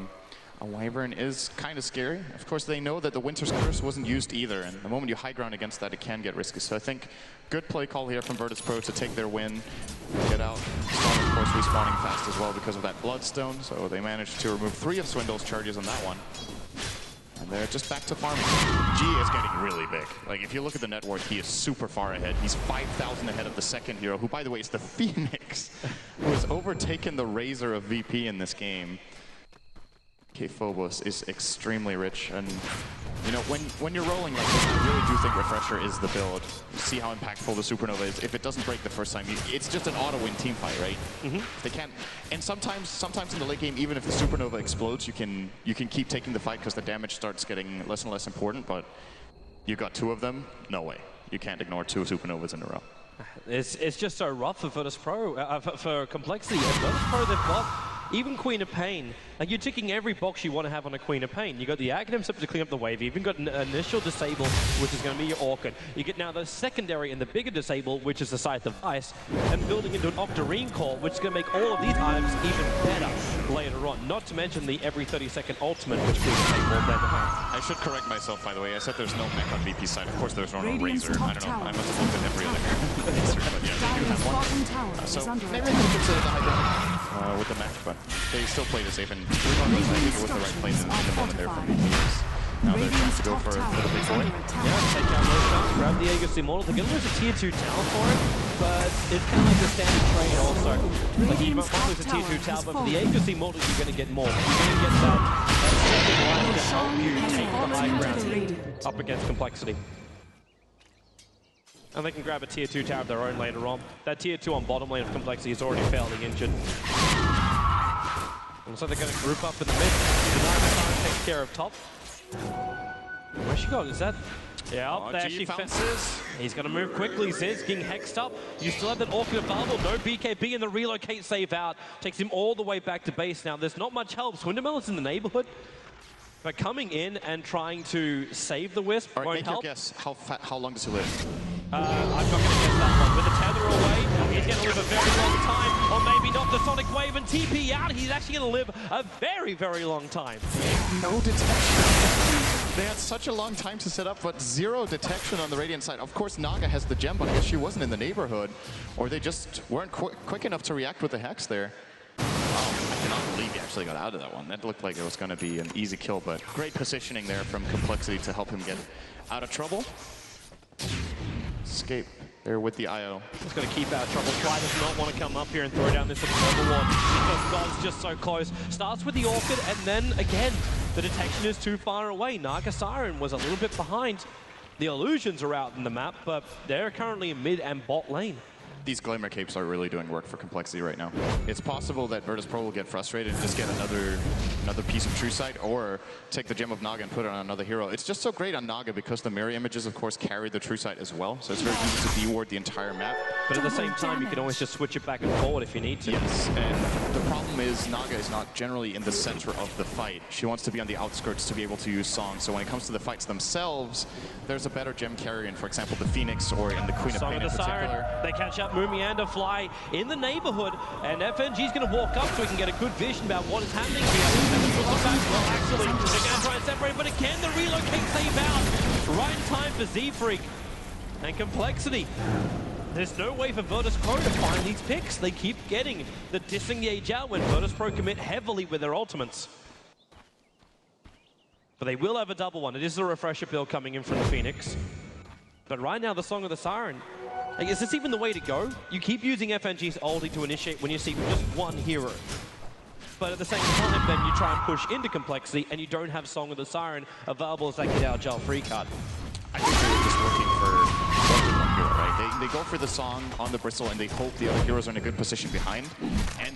Wyvern is kind of scary. Of course, they know that the Winter's Curse wasn't used either. And the moment you high ground against that, it can get risky. So I think good play call here from Virtus.Pro to take their win, get out. Storm, of course, respawning fast as well because of that Bloodstone. So they managed to remove 3 of Swindle's charges on that one. And they're just back to farming. G is getting really big. Like, if you look at the net worth, he is super far ahead. He's 5,000 ahead of the second hero, who, by the way, is the Phoenix, who has overtaken the Razor of VP in this game. Okay, Phobos is extremely rich, and you know, when you're rolling like this, I really do think Refresher is the build. You see how impactful the Supernova is. If it doesn't break the first time, it's just an auto-win team fight, right? If they can't, and sometimes in the late game, even if the Supernova explodes, you can keep taking the fight because the damage starts getting less and less important. But you got 2 of them, no way. You can't ignore 2 Supernovas in a row. It's just so rough for Virtus.Pro, for compLexity. And Virtus.Pro, they've got even Queen of Pain. Like, you're ticking every box you want to have on a Queen of Pain. You got the Aghanim Scepter to clean up the wave. You even got an initial disable, which is going to be your Orchid. You get now the secondary and the bigger disable, which is the Scythe of Ice, and building into an Octarine Core, which is going to make all of these items even better later on. Not to mention the every 30-second ultimate, which Queen of Pain will then have. I should correct myself, by the way. I said there's no mech on VP's side. Of course, there's no Razor. I don't know. I must have looked at every other Razor, but yeah, they do have one. So maybe they consider the high ground with the mech, but they still play the safe, and regardless, I think it was the right play in the moment there from VP's. Now they're trying to go for the big boy. Yeah, take out those shots, grab the Aegis Immortal. They're going to lose a tier 2 tower for it, but it's kind of like the standard trade also. Like, you might lose a tier 2 tower, but for the Aegis Immortal, you're going to get more. You're going to get that right to help you take the high ground up against compLexity. And they can grab a tier 2 tower of their own later on. That tier 2 on bottom lane of compLexity is already fairly injured. And so they're going to group up in the mid. The takes care of top. Where's she gone? Is that? Yeah, there she fences. He's going to move quickly. Ziz getting hexed up. You still have that Orchid available. No BKB in the relocate save out. Takes him all the way back to base. Now, there's not much help. Swindlemelon's in the neighborhood. But coming in and trying to save the Wisp won't help. Guess. How long does he live? I'm not going to guess that one. With the tether away, he's going to live a very long time. Or maybe not. The Sonic Wave and TP out. He's actually going to live a very, very long time. No detection. They had such a long time to set up, but 0 detection on the Radiant side. Of course, Naga has the gem, but I guess she wasn't in the neighborhood. Or they just weren't quick enough to react with the Hex there. Oh, I cannot believe he actually got out of that one. That looked like it was going to be an easy kill, but great positioning there from compLexity to help him get out of trouble. Escape there with the IO. He's going to keep out of trouble. Fly does not want to come up here and throw down this observer ward because God's just so close. Starts with the Orchid, and then again, the detection is too far away. Naga Siren was a little bit behind. The illusions are out in the map, but they're currently in mid and bot lane. These Glimmer Capes are really doing work for compLexity right now. It's possible that Virtus.Pro will get frustrated and just get another piece of True Sight, or take the Gem of Naga and put it on another hero. It's just so great on Naga because the mirror images, of course, carry the True Sight as well, so it's very easy to deward the entire map. But at the same time, you can always just switch it back and forward if you need to. Yes, and the problem is Naga is not generally in the center of the fight. She wants to be on the outskirts to be able to use Song, so when it comes to the fights themselves, there's a better gem carrier in, for example, the Phoenix or in the Queen of Pain in particular. They catch up. Mumianda Fly in the neighborhood, and FNG's going to walk up so we can get a good vision about what is happening here. Well, actually, they're going to try and separate, but again, the relocate save out. Right in time for Z-Freak and compLexity. There's no way for Virtus.Pro to find these picks. They keep getting the disengage out when Virtus.Pro commit heavily with their ultimates. But they will have a double one. It is a refresher build coming in from the Phoenix. But right now, the Song of the Siren, like, is this even the way to go? You keep using FNG's ulti to initiate when you see just one hero. But at the same time, then you try and push into compLexity, and you don't have Song of the Siren available as that get out jail free card. I think they were just working for one hero, right? They go for the Song on the Bristle, and they hope the other heroes are in a good position behind. And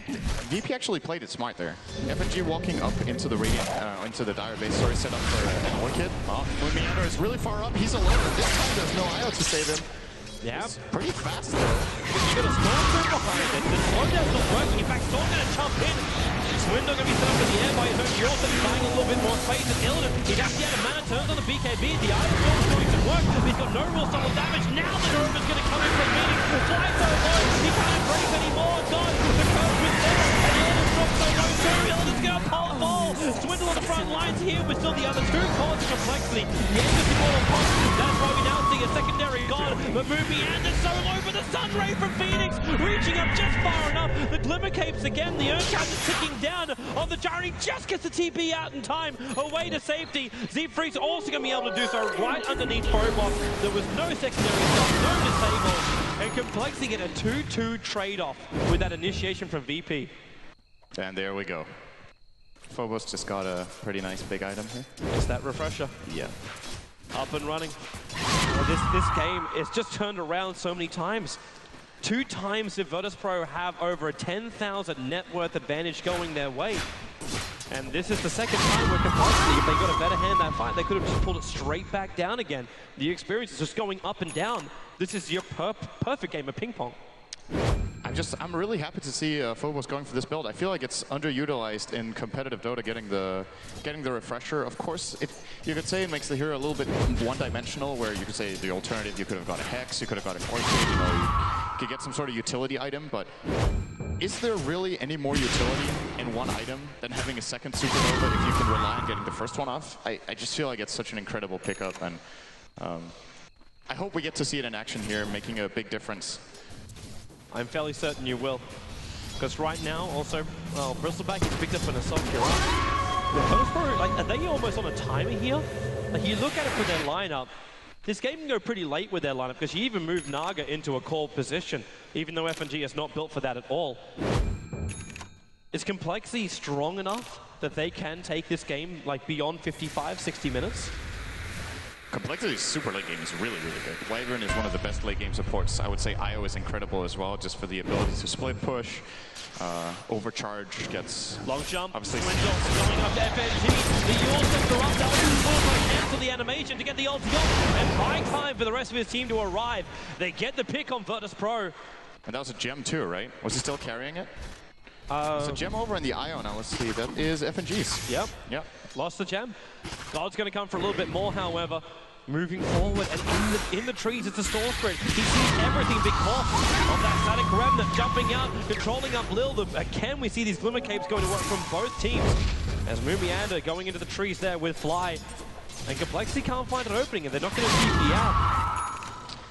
VP actually played it smart there. FNG walking up into the Radiant, into the Dire base, sorry, set up for an Orchid. Oh, Meander is really far up. He's alone. This time there's no IO to save him. Yeah. It's pretty fast, though. You got a Storm behind it. The slowdown's not working. In fact, Storm's going to jump in. Swindle going to be set up in the air by his own Yorton, buying a little bit more space. And Illidan, he's actually out of mana, turns on the BKB. The Iron Storm's going to work. He's got no real solid damage. Now the Nova's going to come in from meeting. Flies so low, he can't break anymore. God, the curve was there. And Illidan's dropped so low too. Illidan's going to pull the ball. Swindle on the front lines here, but still the other two calls of compLexity. The end of the Immortal Punch. That's why we now see a secondary God. But Mumianda so low for the Sun Ray from Phoenix, reaching up just far enough. The Glimmer Capes again, the Earth Count is ticking down on the Journey, just gets the TP out in time, away to safety. Z-Freak's also going to be able to do so right underneath Probot. There was no secondary stuff, no disable, and compLexity get a 2-2 trade-off with that initiation from VP. And there we go. Phobos just got a pretty nice big item here. It's that refresher. Yeah. Up and running. Well, this game is just turned around so many times. 2 times did Virtus.Pro have over a 10,000 net worth advantage going their way. And this is the second time where compLexity, if they got a better hand that fight, they could have just pulled it straight back down again. The experience is just going up and down. This is your perfect game of ping pong. I'm really happy to see Phobos going for this build. I feel like it's underutilized in competitive Dota, getting the refresher. Of course, you could say it makes the hero a little bit one-dimensional, where you could say the alternative, you could have got a Hex, you could have got an Orchid, you know, you could get some sort of utility item, but is there really any more utility in one item than having a second Supernova if you can rely on getting the first one off? I just feel like it's such an incredible pickup, and I hope we get to see it in action here, making a big difference. I'm fairly certain you will. Because right now, also, well, Bristleback is picked up an Assault Hero. Virtus.Pro, like, are they almost on a timer here? Like, you look at it for their lineup, this game can go pretty late with their lineup, because you even move Naga into a called position, even though FNG is not built for that at all. Is compLexity strong enough that they can take this game like beyond 55, 60 minutes? compLexity's super late game is really, really good. Wyvern is one of the best late game supports. I would say IO is incredible as well, just for the ability to split push. Overcharge gets... Long jump, obviously Swindle going up to FNG. The Yulsons are up, that was cancel the animation to get the ulti off. And high time for the rest of his team to arrive. They get the pick on Virtus.Pro. And that was a gem too, right? Was he still carrying it? It's a gem over in the IO now. Let's see. That is FNG's. Yep. Yep. Lost the gem. God's going to come for a little bit more, however. Moving forward, and in the trees, it's a stall sprint. He sees everything because of that static remnant jumping out, controlling up Lil. Again, we see these glimmer capes going to work from both teams. As Mumianda going into the trees there with Fly. And compLexity can't find an opening, and they're not going to TP out.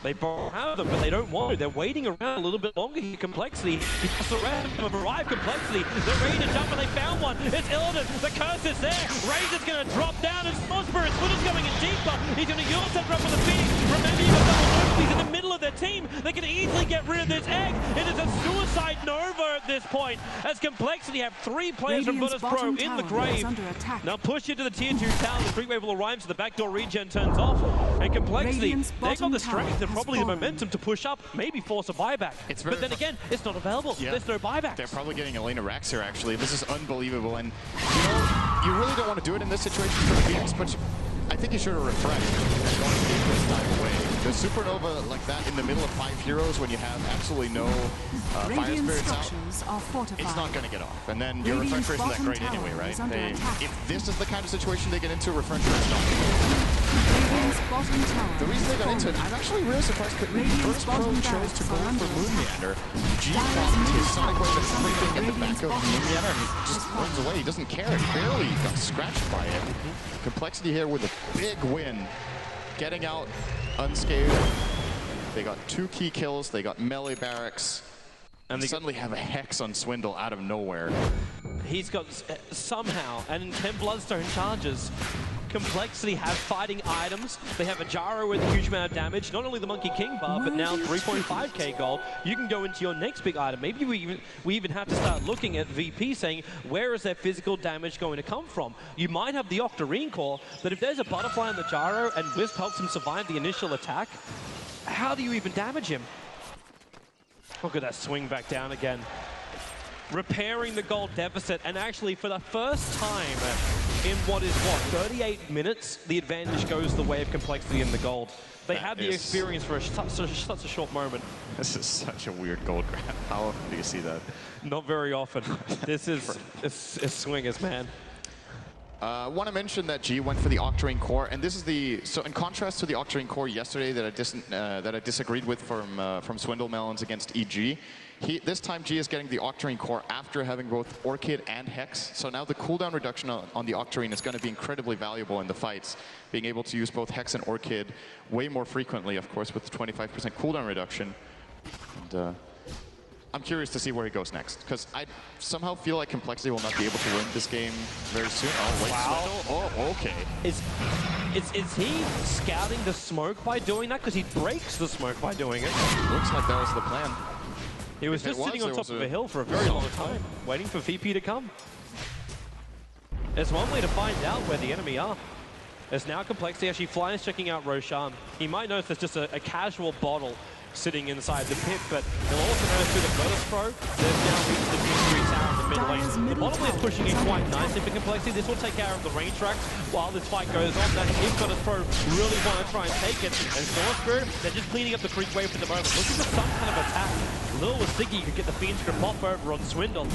They have them, but they don't want to. They're waiting around a little bit longer here. compLexity, because the rest of them have arrived. compLexity, they're ready to jump, and they found one. It's Illidan. The curse is there. Razor's going to drop down, and Spirit's going in deeper. He's going to use that drop with the Phoenix. Remember, you've got double Nova's in the middle of their team. They can easily get rid of this egg. It is a suicide Nova at this point, as compLexity have 3 players from Virtus.Pro in the grave. Now push into the tier 2 tower. The free wave will arrive, so the backdoor regen turns off. And compLexity, they got the strength and probably the momentum to push up, maybe force a buyback. But then again, it's not available. Yeah. There's no buyback. They're probably getting Elena Rax here, actually. This is unbelievable. And, you know, you really don't want to do it in this situation for Phoenix, but I think you should have refreshed and gone to take this time away. The Supernova like that in the middle of 5 heroes when you have absolutely no fire spirits out, it's not going to get off. And then your refresher isn't that great anyway, right? If this is the kind of situation they get into, refresher is not. The reason they got into it, I'm actually really surprised that Virtus.Pro chose to go for Moonmeander. G found his Sonic Wave and everything at the back of Moonmeander, and he just runs away. He doesn't care. He barely got scratched by it. compLexity here with a big win, getting out unscathed. They got 2 key kills. They got melee barracks. And they suddenly have a Hex on Swindle out of nowhere. He's got somehow, and 10 Bloodstone charges. compLexity have fighting items. They have a Gyro with a huge amount of damage. Not only the Monkey King bar, but now 3.5k gold. You can go into your next big item. Maybe we even have to start looking at VP saying, where is their physical damage going to come from? You might have the Octarine core, but if there's a Butterfly on the Gyro and Wisp helps him survive the initial attack, how do you even damage him? Look at that swing back down again. Repairing the gold deficit, and actually for the first time in 38 minutes, the advantage goes the way of compLexity in the gold. They had the experience for such a short moment. This is such a weird gold grab. How often do you see that? Not very often. This is swingers, man. I want to mention that G went for the Octarine core, and this is so in contrast to the Octarine core yesterday that I disagreed with from Swindle Melons against EG. This time G is getting the Octarine core after having both Orchid and Hex. So now the cooldown reduction on the Octarine is going to be incredibly valuable in the fights. Being able to use both Hex and Orchid way more frequently, of course, with the 25% cooldown reduction. And, I'm curious to see where he goes next, because I somehow feel like compLexity will not be able to win this game very soon. Oh, wait, wow. Swindle? Oh, okay. Is he scouting the smoke by doing that? Because he breaks the smoke by doing it. Looks like that was the plan. He was just sitting on top of a hill for a very long time, waiting for VP to come. There's one way to find out where the enemy are. As now compLexity actually flies checking out Roshan. He might notice there's just a casual bottle sitting inside the pit, but he'll also notice through the Virtus.Pro, they've now reached the tier 3 tower in the mid lane. The bottom lane is pushing in quite nicely for compLexity. This will take care of the range tracks while this fight goes on. That's if Virtus.Pro really want to try and take it. And Spirit, they're just cleaning up the creep wave for the moment, looking for some kind of attack. Lil was thinking you could get the Phoenix to pop over on Swindle.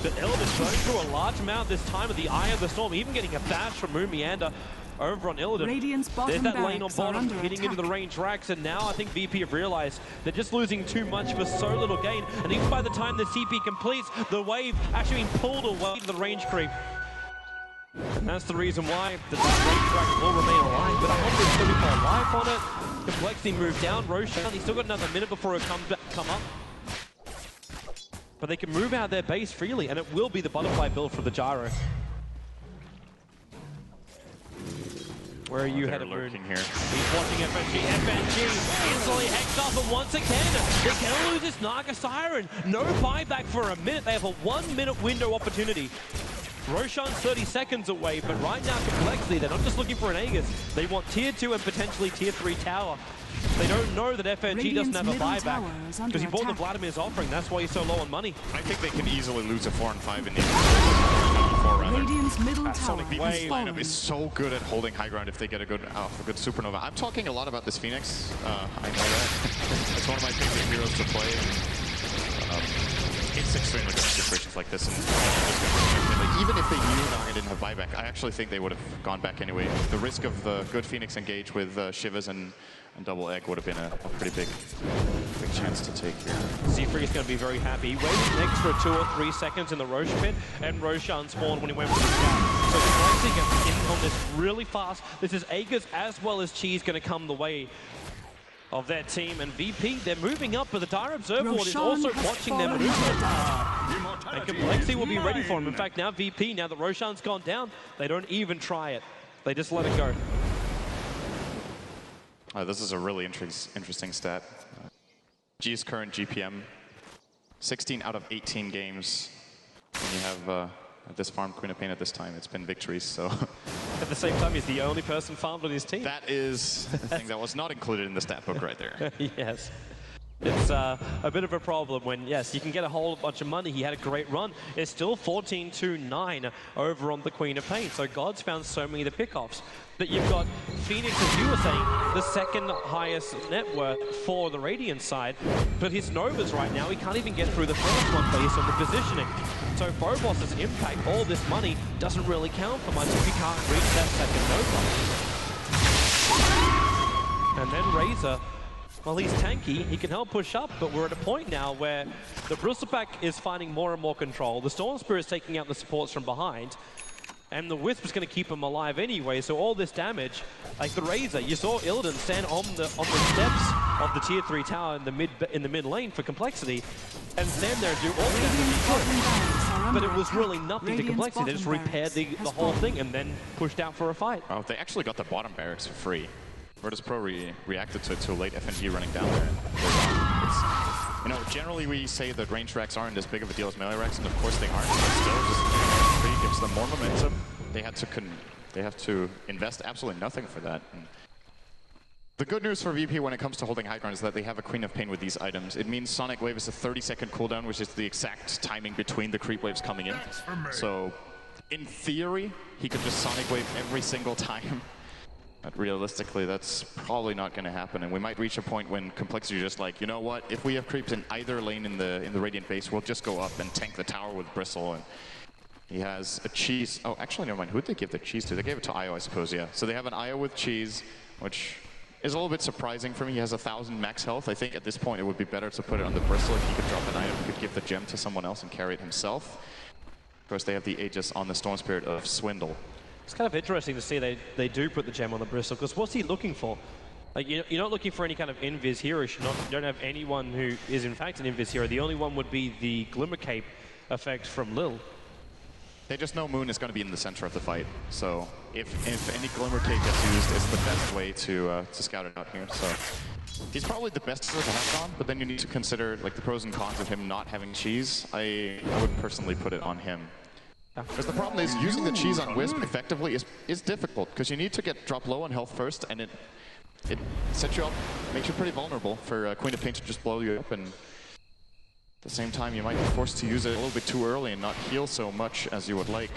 But Illidan's going through a large amount this time of the Eye of the Storm, even getting a bash from Mumianda over on Illidan. There's that lane on bottom, hitting into the range racks, and now I think VP have realized they're just losing too much for so little gain, and even by the time the CP completes, the wave actually being pulled away to the range creep. And that's the reason why the range rack will remain alive, but I hope there's still be life on it. compLexity moved down, Roshan, he's still got another minute before it come up. But they can move out their base freely, and it will be the butterfly build for the Gyro. Where are you headed, Moon? Here. He's watching FNG. FNG instantly hexed off, and once again, they're going to lose this Naga Siren. No buyback for a minute. They have a 1-minute window opportunity. Roshan's 30 seconds away, but right now compLexity, they're not just looking for an Aegis. They want tier 2 and potentially tier 3 tower. They don't know that FNG doesn't have a buyback because he bought the Vladimir's offering. That's why he's so low on money. I think they can easily lose a 4 and 5 in the 4 rather. Radiant's middle tower VP's lineup is so good at holding high ground if they get a good supernova. I'm talking a lot about this Phoenix. I know that. It's one of my favorite heroes to play. It's extremely good in situations like this. And even if they knew Nanga didn't have buyback, I actually think they would have gone back anyway. The risk of the good Phoenix engage with Shivas and double egg would have been a pretty big chance to take here. Z3 is going to be very happy. He waited an extra 2 or 3 seconds in the Rosh pit, and Roshan spawned when he went for the scout. So compLexity gets in on this really fast. This is Aegis as well as Cheese going to come the way of their team, and VP, they're moving up, but the Dire Observable is also watching them movement. And compLexity will be ready for him. In fact, now VP, now that Roshan's gone down, they don't even try it. They just let it go. This is a really interesting stat. G's current GPM, 16 out of 18 games. When you have this farm Queen of Pain at this time, it's been victories, so. At the same time, he's the only person farmed on his team. That is the thing that was not included in the stat book right there. Yes. It's a bit of a problem when, yes, you can get a whole bunch of money. He had a great run. It's still 14-9 over on the Queen of Pain. So God's found so many of the pickoffs. But you've got Phoenix, as you were saying, the second highest net worth for the Radiant side. But his Novas right now, he can't even get through the first one based on the positioning. So Phobos' impact, all this money, doesn't really count for much if you can't reach that second Nova. And then Razor, well, he's tanky, he can help push up, but we're at a point now where the Bristleback is finding more and more control. The Storm Spirit's taking out the supports from behind, and the Wisp is going to keep him alive anyway, so all this damage, like the Razor, you saw Illidan stand on the steps of the tier 3 tower in the mid lane for compLexity, and stand there and do all the damage he could. But it was really nothing to compLexity. They just repaired the whole thing and then pushed out for a fight. Oh, they actually got the bottom barracks for free. Virtus.Pro reacted to it too late, FNG running down there. It's, you know, generally we say that range racks aren't as big of a deal as melee racks, and of course they aren't, but still, just free gives them more momentum. They have to invest absolutely nothing for that. And the good news for VP when it comes to holding high ground is that they have a Queen of Pain with these items. It means Sonic Wave is a 30-second cooldown, which is the exact timing between the creep waves coming in. So, in theory, he could just Sonic Wave every single time. But realistically, that's probably not going to happen, and we might reach a point when compLexity is just like, you know what? If we have creeps in either lane in the Radiant base, we'll just go up and tank the tower with Bristle. And he has a cheese. Oh, actually, never mind. Who did they give the cheese to? They gave it to Io, I suppose. Yeah. So they have an Io with cheese, which is a little bit surprising for me. He has 1,000 max health. I think at this point it would be better to put it on the Bristle. If he could drop an item, he could give the gem to someone else and carry it himself. Of course, they have the Aegis on the Storm Spirit of Swindle. It's kind of interesting to see they do put the gem on the Bristle, because what's he looking for? Like, you're not looking for any kind of invis hero. You don't have anyone who is in fact an invis hero. The only one would be the Glimmer Cape effect from Lil. They just know Moon is going to be in the center of the fight, so if any Glimmer Cape gets used, it's the best way to scout it out here. So he's probably the best to have on, but then you need to consider like the pros and cons of him not having cheese. I would personally put it on him. Because the problem is, using the cheese on Wisp effectively is difficult, because you need to drop low on health first, and it sets you up, makes you pretty vulnerable for Queen of Pain to just blow you up, and at the same time you might be forced to use it a little bit too early and not heal so much as you would like.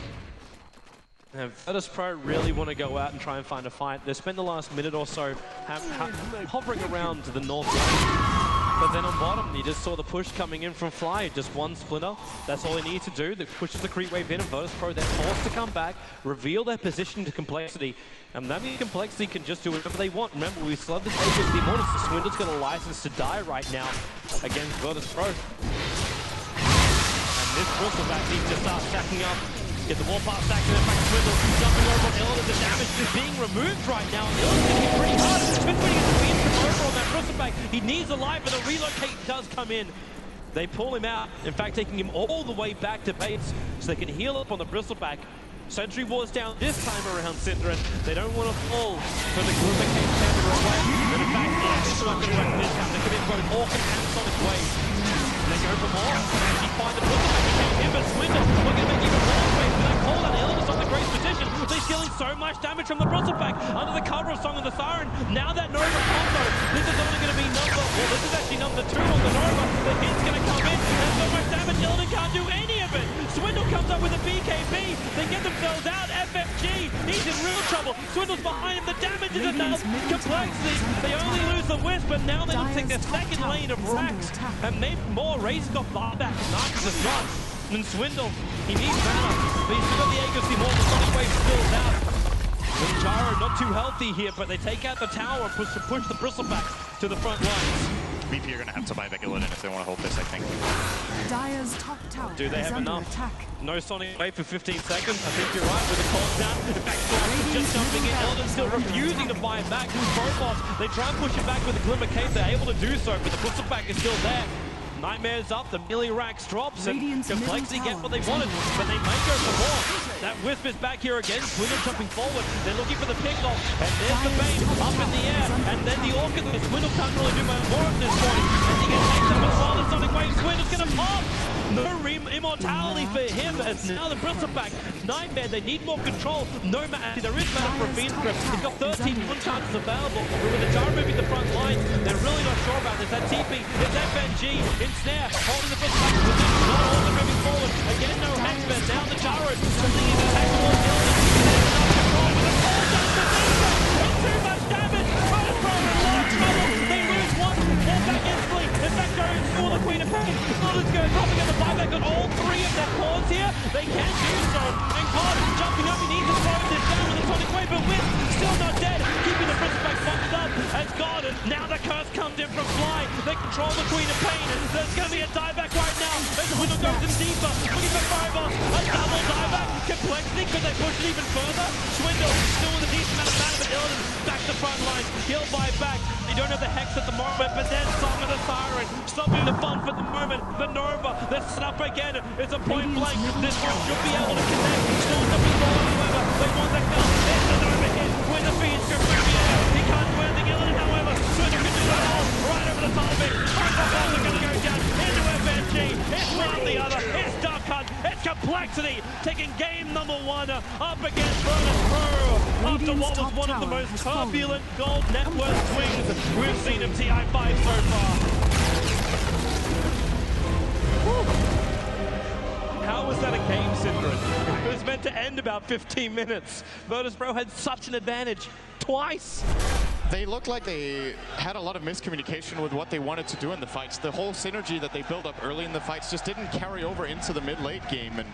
And Virtus.Pro really want to go out and try and find a fight. They spent the last minute or so hovering around to the north lane. But then on bottom, you just saw the push coming in from Fly, just one splinter. That's all they need to do. That pushes the creep wave in, and Virtus.Pro, they're forced to come back, reveal their position to compLexity. And that means compLexity can just do whatever they want. Remember, we still have this Aegis the Immortus. The Swindle's got a license to die right now against Virtus.Pro. And this Bristleback needs to start stacking up. Get the wall pass stacked, and in fact Swindle jumping over on Illidan. The damage is being removed right now. Illidan's going to be pretty hard. Spinwing is being over on that Bristleback. He needs a life, but the relocate does come in. They pull him out, in fact taking him all the way back to base so they can heal up on the Bristleback. Sentry Ward's down this time around Syndra. They don't want to fall for the Glumacate Chamber away. But in fact, it's not going to work this time. They commit both Orphan and Sonic Wave. They go for more. And he finds the Bristleback. He can't hit, but Swindle looking to make even more space. call that illness on the Grace position. They're stealing so much damage from the Bristleback under the cover of Song of the Siren. Now that Nova combo, this is only going to be this is actually number 2 on the Nova. The hit's going to come in. There's so much damage, Illidan can't do any of it. Swindle comes up with a BKB. They get themselves out. FFG, he's in real trouble. Swindle's behind him. The damage is enough. compLexity, they only lose the Wisp, but now they look to take their second lane of racks. And maybe more Razor's got buyback. Narcus is not. And Swindle, he needs mana, but he's still got the agency more. The Sonic Wave spills out. And Jaro not too healthy here, but they take out the tower and push the Bristlebacks to the front lines. VP are going to have to buy back Illidan if they want to hold this, I think. Dire's top tower Do they is have under enough? attack. No Sonic Wave for 15 seconds. I think you're right with the calls down. In fact, Storm just jumping in. Illidan still refusing to buy it back. Phobos, they try and push it back with the Glimmer Cape. They're able to do so, but the Bristleback is still there. Nightmare's up, the melee racks drops, and compLexity get what they wanted, but they might go for more. That Wisp is back here again, Swindle jumping forward, they're looking for the pickoff, and there's the Bane up in the air, and then the Orchid, the Swindle can't really do much more at this point, and he gets taken up as well, the Sonic Wave, Swindle's gonna pop! No immortality for him, as now the Bristleback, Nightmare, they need more control, no matter, there is mana for a Fiend Grip, he's got 13 one-chances available, but with the Jaro moving the front line, they're really not sure about this, that TP, it's FNG, snare, holding the Bristleback position, not also moving forward. Again, no Hexman, down the Jaro, something in attack towards Illidan. Enough control with a fall down to Nova. It's too much damage. Virtus.Pro in a lot of trouble. They lose one, fall back instantly. In fact, going for the Queen of Pain. Illidan's going to get the buyback on all 3 of their cores here. They can do so. And God jumping up, he needs to slow this down with the Sonic Wave, but Wisp still not dead. Keeping the Bristleback bunched up as God, and now the curse comes in from Fly. They control the Queen of Pain. There's going to be a dieback right now. As the Window goes in deeper. Looking for Phobos. A double dieback. compLexity, could they push it even further? Swindle still with a decent amount of mana, but Illidan back to front line. He'll buy back. They don't have the Hex at the moment, but then Song of the Siren. Stopping the fun for the moment. The Nova, they're set up again. It's a point blank. This one should be able to connect. Still jumping forward, however. They want the kill. There's the Nova hit with the Fiend Grip through the air. He can't do anything. Illidan, however, Swindle can do it all. Right over the top of it. Phobos are going to go down into FNG. It's one or the other. It's Duck Hunt. It's compLexity taking game number 1 up against Virtus.Pro. After what was one of the most turbulent gold net worth swings we've seen in TI5 so far. How was that a game, Syndrome? It was meant to end about 15 minutes. Virtus.Pro had such an advantage twice. They looked like they had a lot of miscommunication with what they wanted to do in the fights. The whole synergy that they built up early in the fights just didn't carry over into the mid-late game, and